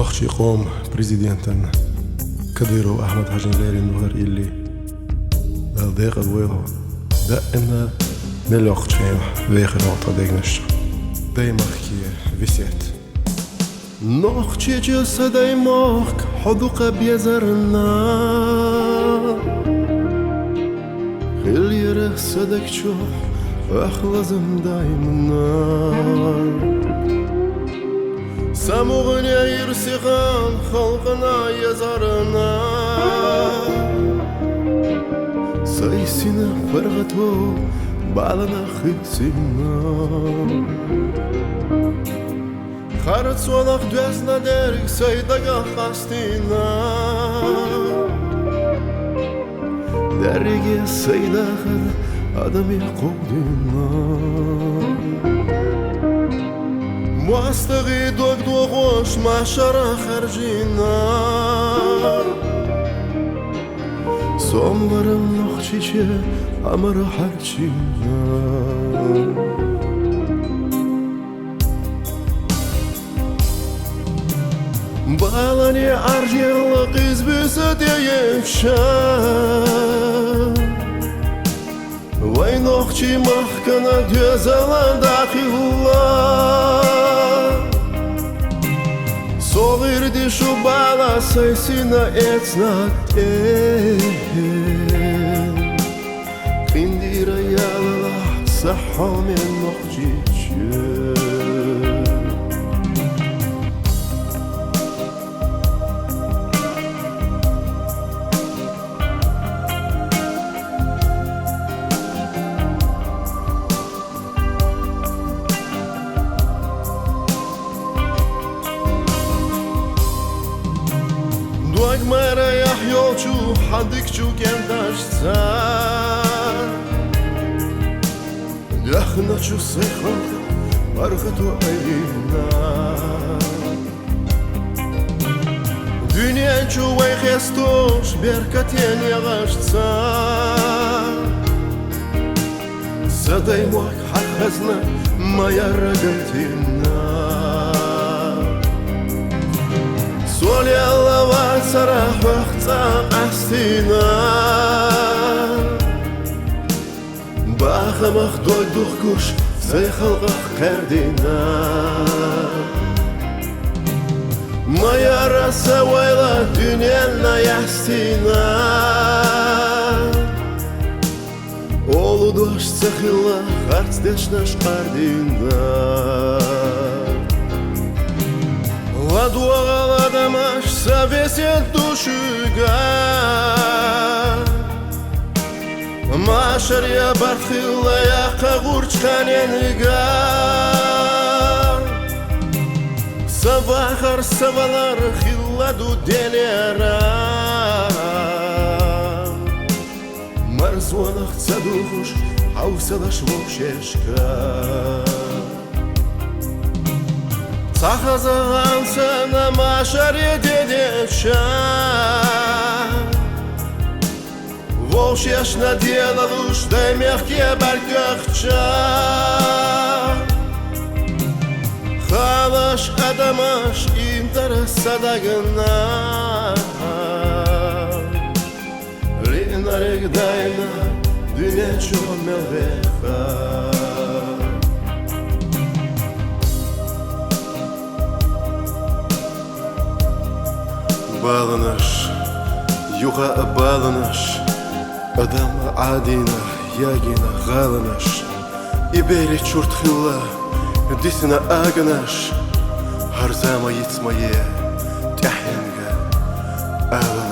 نخشي قوم بريزيدنتن كديرو أحمد حاجن ليري نوهر إلي ضيق الويضو دائما نلوخ تشيم ويخي نوطا ديگنش دايماخكي ويسيت نخشي جلسة دايماخك حدوق بيزرنا خلي رخصدك تشوف أخلصم دايمنا ساموغنيا يرسيغان خلقنا يزارنا سايسينا فرغتو بالنا خيسينا خارت سوالق دوزنا درك سايداغا خاستينا دريجي سايداغا آدمي قودينا موستغي دوغ دوغوش معشرة خرجينا سومبرم نخشيشي عمر حرشينا بالاني عرجي لقيز بسد يفشان وين أختي محكنا ديزالا داخل صغير دي شو بالا سايسينا اتناك كندي ريال صحة من نخجي Dogmara yahyochu hadikchu kendashsa Yakhnachu sekhal barkhatu ayna Dünyachu way khestos berkaten yagashsa Saday muak hakhazna mayaragatina سولي الله واتسرح وقتا قحسينا باخم اخدوك دوخكوش زي خلقك قردينا ما يرى سويلة دنيانا يحسينا اولو دوش تخيلا خارت دشناش قردينا Ладуала дамаш совесит душуга Машар я бархила я кагурчканенга Савахар савалар хилладу делера Марзуанах цадухуш хаусалаш вошешка Сахазаган сана машаре дедевша Волшьяш надела душ, дай мягкие баркахча Халаш адамаш интересадагна Ринарек дайна, dünya çömelveha Bağlanış, yuğa bağlanış Adam adina, yagina gağlanış İberi çurtхила, disina ağanaş Har zama yitmaya, tahyenga ağlanış